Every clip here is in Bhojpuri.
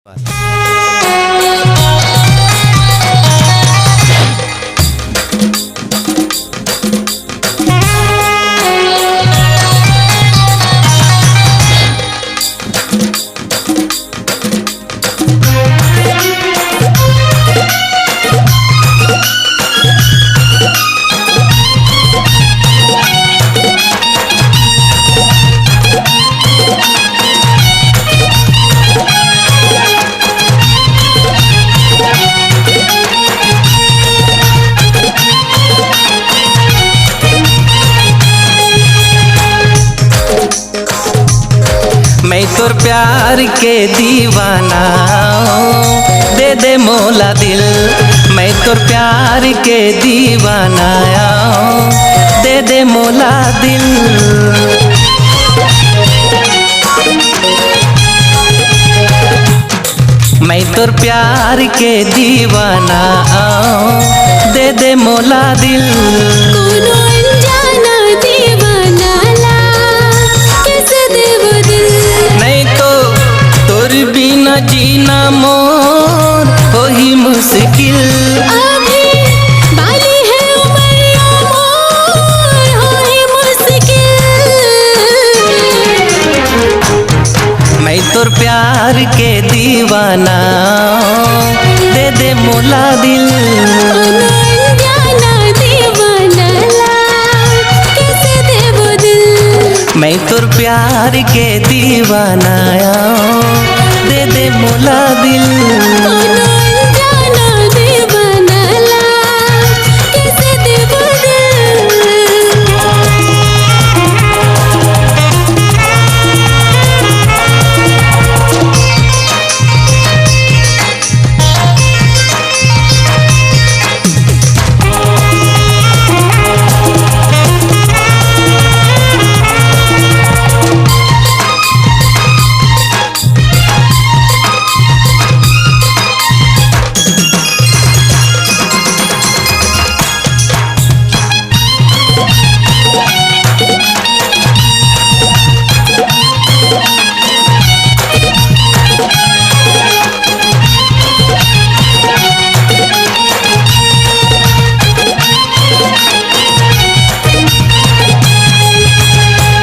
मैं तोर प्यार के दीवाना दे दे मोला दिल। मैं तोर प्यार के दीवाना दे दे मोला दिल। मैं तोर प्यार के दीवाना दे दे मोला दिल। कोनो अनजाना दीवाना ला कैसे देव दिल। नहीं तो तोर बिना जीना मोर हो ही मुश्किल। अभी बाली है उमरिया मोर हो ही मुश्किल। मैं तोर प्यार के दीवाना दे दे मोला दिल। कोनो अनजाना दीवाना ला कैसे देव दिल। मैं तोर प्यार के दीवाना दे दे मोला दिल। कोनो अनजाना दीवाना ला कैसे देव दिल।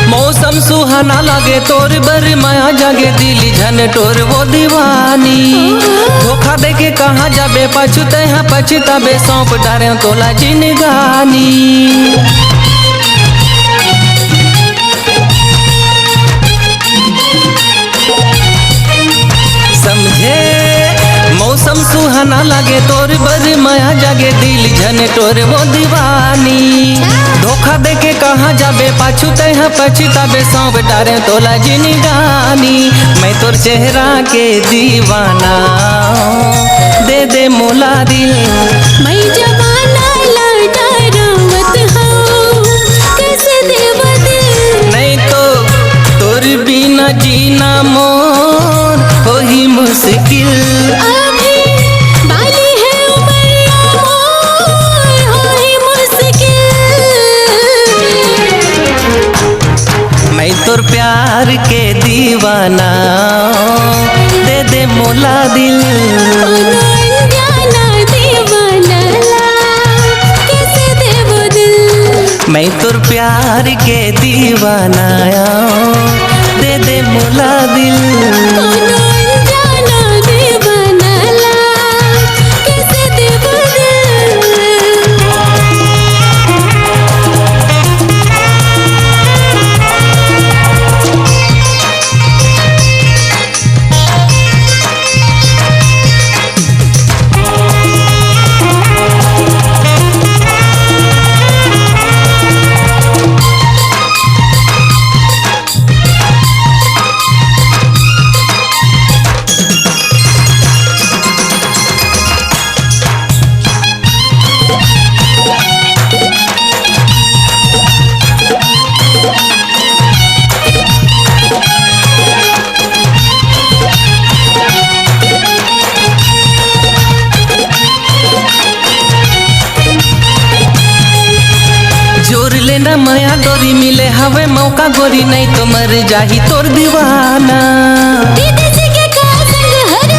मौसम सुहाना लागे तोर बर माया जागे दिली झन टोर वो दीवानी। धोखा दे के कहाँ जाबे पछुते हैं पछताबे सौंप डारे तोला जिनगानी। समझे मौसम सुहाना लागे तोर बर माया जागे दिल झन टोर वो दीवानी। धोखा दे के कहाँ जाबे पाछुते हैं पछताबे सौंप डारे तोला जिनगानी। मैं तोर चेहरा के दीवाना दे दे मोला दिल। मैं जमाना ला डरावत हूँ कैसे देव दिल। नहीं तो तोर बिना जीना मोर हो ही मुश्किल। अभी बाली है उमरिया मोर हो ही मुश्किल। मैं तोर प्यार के दीवाना दे दे मोला दिल। कोनो अनजाना दीवाना ला कैसे देव दिल। मैं तोर प्यार के दीवाना दे दे मोला दिल। कोनो अनजाना दीवाना ला कैसे देव दिल। ना माया डोरी मिले हवे मौका गोरी नहीं तो मर जाही तोर दीवाना। दीदी जी के का संग हर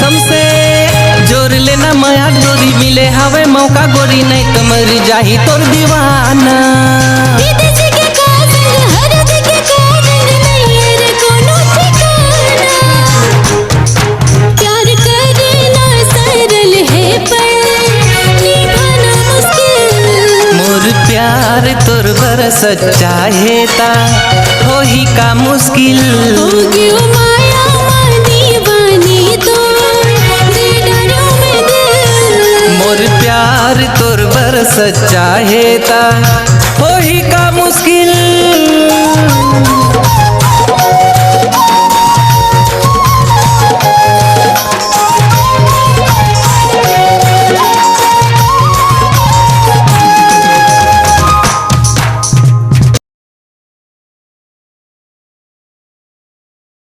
मौसम से जोर लेना माया डोरी मिले हवे मौका गोरी नहीं तो मर जाही तोर दीवाना विदेशी के का संग हरद के का रंग नहीं है रे कोनो ठिकाना प्यार करना सरल है पर निभाना मुश्किल मोर प्यार तोर बर सच्चा है ता हो ही का मुश्किल हो गयो माया मानी बानी तो दे डरो में दिल मोर प्यार तोर बर सच्चा है ता